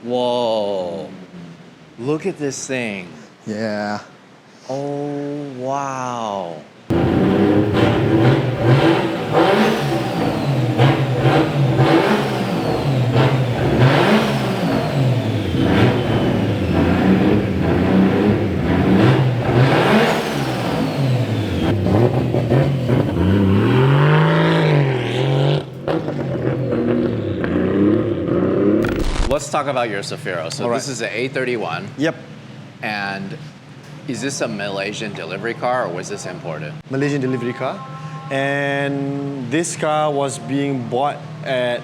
Whoa. Look at this thing. Yeah. Oh, wow. Let's talk about your Cefiro. So this is an A31. Yep. And is this a Malaysian delivery car or was this imported? Malaysian delivery car. And this car was being bought at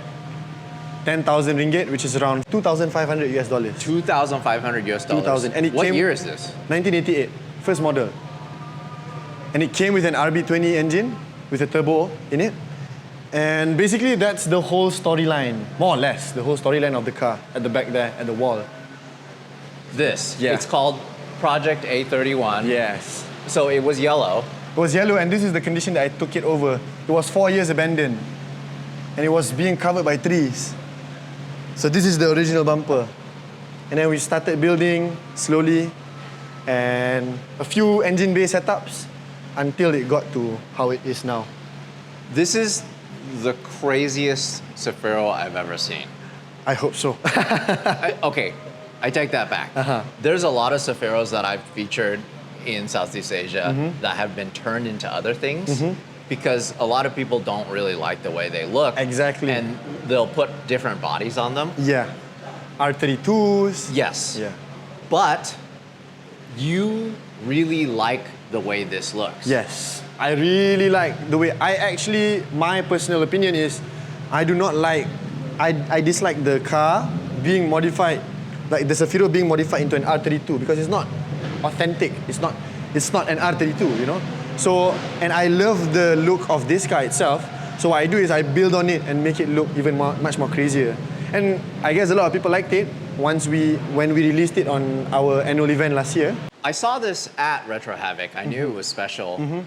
10,000 ringgit, which is around 2,500 US dollars. 2,500 US dollars. 2,000. And it what came, year is this? 1988, first model. And it came with an RB20 engine with a turbo in it. And basically that's the whole storyline, more or less, the whole storyline of the car at the back there, at the wall. This, yeah. It's called Project A31. Yes. So it was yellow. It was yellow, and this is the condition that I took it over. It was 4 years abandoned, and it was being covered by trees. So this is the original bumper. And then we started building slowly, and a few engine bay setups until it got to how it is now. This is the craziest Cefiro I've ever seen. I hope so. Okay, I take that back. There's a lot of Cefiros that I've featured in Southeast Asia that have been turned into other things because a lot of people don't really like the way they look. Exactly. And they'll put different bodies on them. Yeah. R32s. Yes. Yeah. But you really like the way this looks. Yes. I really like the way, my personal opinion is, I do not like, I dislike the car being modified, like the Cefiro being modified into an R32 because it's not authentic. It's not an R32, you know? So, and I love the look of this car itself. So what I do is I build on it and make it look even much more crazier. And I guess a lot of people liked it when we released it on our annual event last year. I saw this at Retro Havoc. I knew it was special.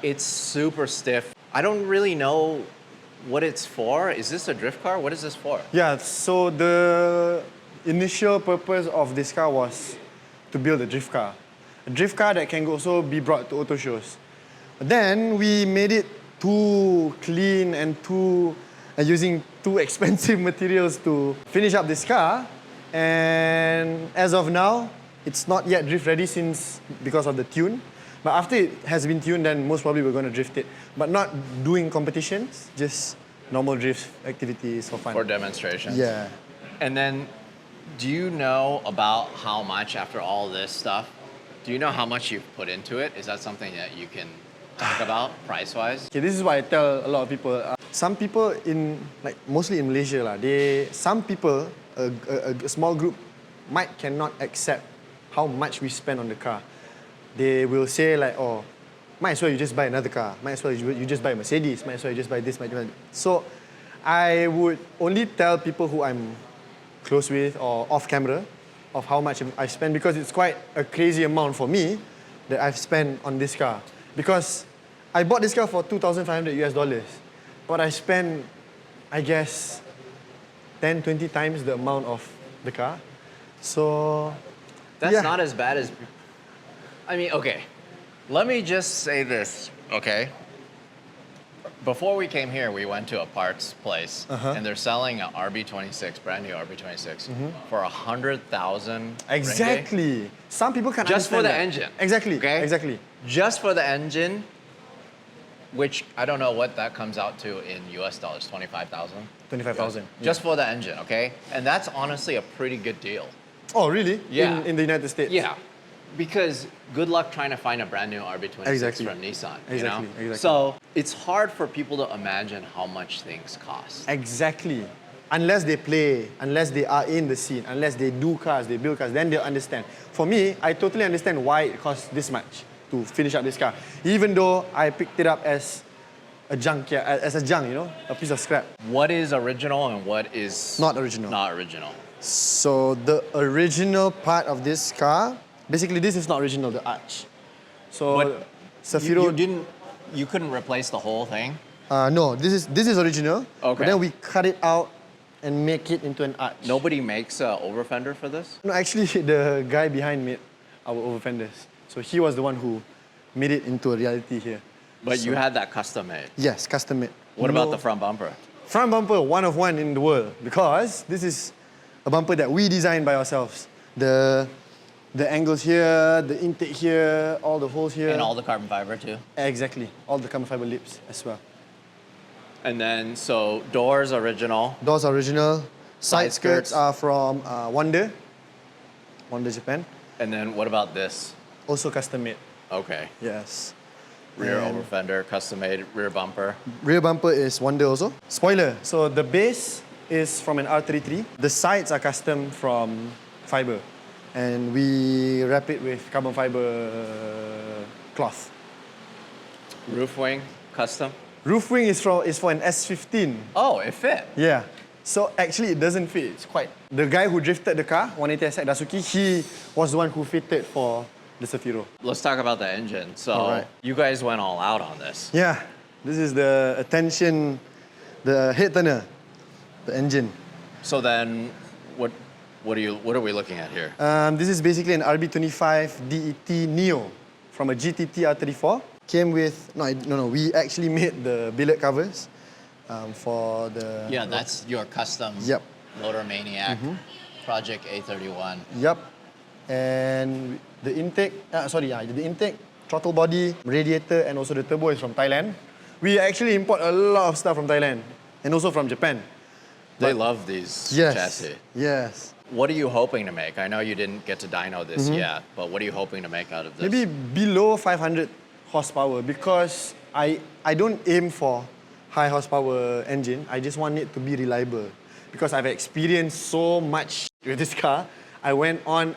It's super stiff. I don't really know what it's for. Is this a drift car? What is this for? Yeah, so the initial purpose of this car was to build a drift car. A drift car that can also be brought to auto shows. But then we made it too clean and using too expensive materials to finish up this car. And as of now, it's not yet drift ready because of the tune. But after it has been tuned, then most probably we're going to drift it. But not doing competitions, just normal drift activities for fun. For demonstrations? Yeah. And then, do you know about how much, after all this stuff, do you know how much you've put into it? Is that something that you can talk about, price-wise? Okay, this is what I tell a lot of people. Some people mostly in Malaysia, some people, a small group, cannot accept how much we spend on the car. They will say oh, might as well you just buy another car. Might as well you just buy a Mercedes. Might as well you just buy this. So I would only tell people who I'm close with or off camera of how much I spend because it's quite a crazy amount for me that I've spent on this car. Because I bought this car for 2,500 US dollars, but I spent, I guess, 10, 20 times the amount of the car. So that's not as bad as... I mean, okay, let me just say this, okay? Before we came here, we went to a parts place, and they're selling an RB26, brand new RB26, for 100,000 Exactly. ringgit. Some people can just for the that. engine. Exactly, okay? Exactly. Just for the engine, which I don't know what that comes out to in US dollars, 25,000? 25,000. Yeah. Just for the engine, okay? And that's honestly a pretty good deal. Oh, really? Yeah. In the United States? Yeah. Because good luck trying to find a brand new RB26 from Nissan. Exactly. Exactly. So it's hard for people to imagine how much things cost. Exactly. Unless they play, unless they are in the scene, unless they do cars, they build cars, then they'll understand. For me, I totally understand why it costs this much to finish up this car. Even though I picked it up as a junk, a piece of scrap. What is original and what is not original? Not original. So the original part of this car, basically this is not original, the arch. So Cefiro... You couldn't replace the whole thing? No, this is original. Okay. But then we cut it out and make it into an arch. Nobody makes a over fender for this? No, actually, the guy behind made our over fenders. So he was the one who made it into a reality here. But you had that custom made. Yes, custom made. What about the front bumper? Front bumper, one of one in the world, because this is a bumper that we designed by ourselves. The angles here, the intake here, all the holes here. And all the carbon fiber too? Exactly, all the carbon fiber lips as well. And then, so doors original. Doors original. Side Side skirts skirts. are from Wonder Japan. And then what about this? Also custom made. Okay. Yes. Rear And over fender, custom made rear bumper. rear bumper is Wonder also. Spoiler, so the base is from an R33. The sides are custom from fiber. And we wrap it with carbon fiber cloth. Roof wing, custom. Roof wing is for an S15. Oh, it fit. Yeah. So actually it doesn't fit. It's quite... The guy who drifted the car, 180SX Dasuki, he was the one who fitted for the Cefiro. Let's talk about the engine. So Alright. you guys went all out on this. Yeah. This is the attention, the head turner, the engine. So then, what are we looking at here? This is basically an RB25 DET Neo from a GTT R34. Came with, no, we actually made the billet covers for the... Yeah, that's your custom Yep. Motor Maniac Project A31. Yep. And the intake, the intake, throttle body, radiator, and also the turbo is from Thailand. We actually import a lot of stuff from Thailand and also from Japan. They love these Yes. chassis. Yes. What are you hoping to make? I know you didn't get to dyno this yet, but what are you hoping to make out of this? Maybe below 500 horsepower because I don't aim for high horsepower engine. I just want it to be reliable because I've experienced so much with this car. I went on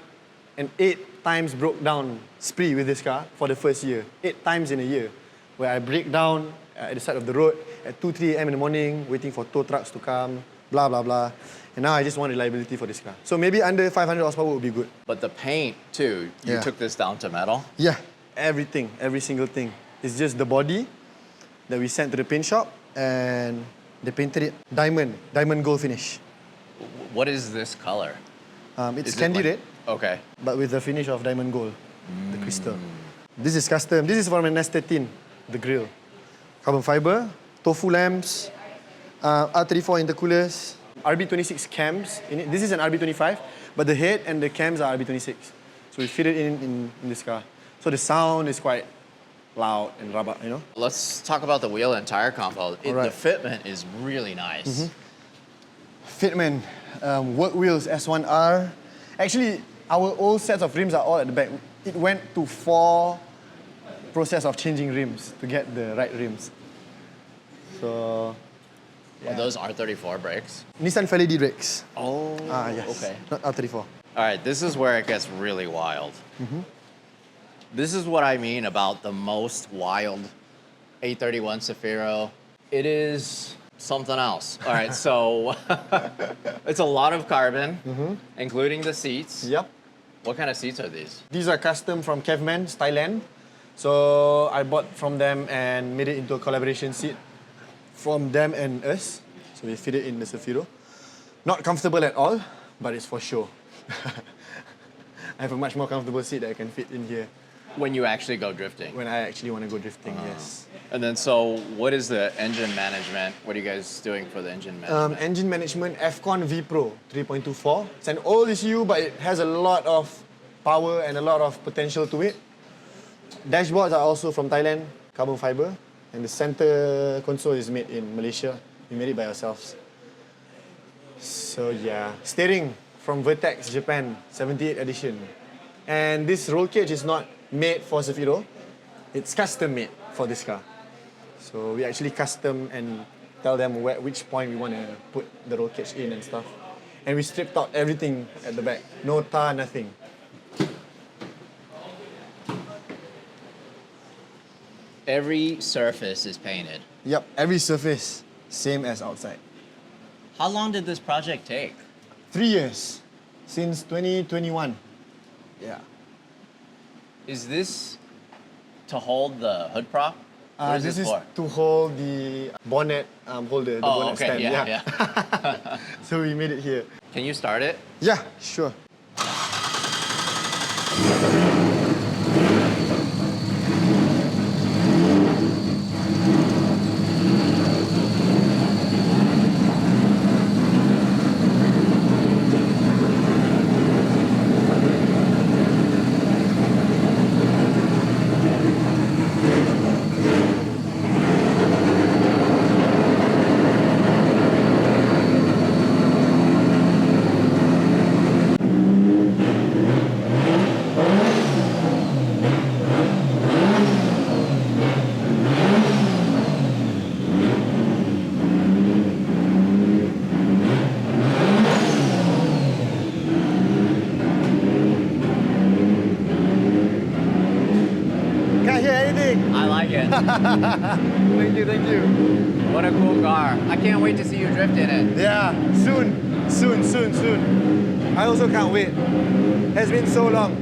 an 8 times broke down spree with this car for the first year. 8 times in a year where I break down at the side of the road at 2, 3 a.m. in the morning waiting for tow trucks to come, blah, blah, blah. And now I just want reliability for this car. So maybe under 500 horsepower would be good. But the paint too, you Yeah. took this down to metal? Yeah, everything, every single thing. It's just the body that we sent to the paint shop and they painted it diamond gold finish. What is this color? It's Is it candy like- red, Okay. but with the finish of diamond gold, the crystal. This is custom. This is from an S13, the grille. Carbon fiber, tofu lamps, R34 intercoolers, RB26 cams in it. This is an RB25, but the head and the cams are RB26. So we fit it in this car. So the sound is quite loud and rabak, you know? Let's talk about the wheel and tire combo. The Alright. fitment is really nice. Fitment, work wheels S1R. Actually, our old sets of rims are all at the back. It went to 4 process of changing rims to get the right rims. So, Are those R34 brakes? Nissan Fairlady brakes. Oh, Yes. okay. Not R34. All right, this is where it gets really wild. This is what I mean about the most wild A31 Cefiro. It is something else. All right, so it's a lot of carbon, including the seats. Yep. What kind of seats are these? These are custom from Kevman, Thailand. So I bought from them and made it into a collaboration seat from them and us. So we fit it in the Cefiro. Not comfortable at all, but it's for show. I have a much more comfortable seat that I can fit in here When you actually go drifting. when I actually want to go drifting, yes. And then, so what is the engine management? What are you guys doing for the engine management? Engine management, Fcon V Pro 3.24. It's an old ECU, but it has a lot of power and a lot of potential to it. Dashboards are also from Thailand, carbon fiber. And the center console is made in Malaysia. We made it by ourselves. So yeah, steering from Vertex, Japan, 78 edition. And this roll cage is not made for Cefiro. It's custom made for this car. So we actually custom and tell them which point we want to put the roll cage in and stuff. And we stripped out everything at the back. No tar, nothing. Every surface is painted. Yep, every surface, same as outside. How long did this project take? 3 years, since 2021. Yeah. Is this to hold the hood prop? What is this this is for? to hold the bonnet holder, the Oh, bonnet okay, stand. yeah. So we made it here. Can you start it? Yeah, sure. Can't hear anything. I like it. Thank you, thank you. What a cool car. I can't wait to see you drift in it. Yeah, soon. I also can't wait. Has been so long.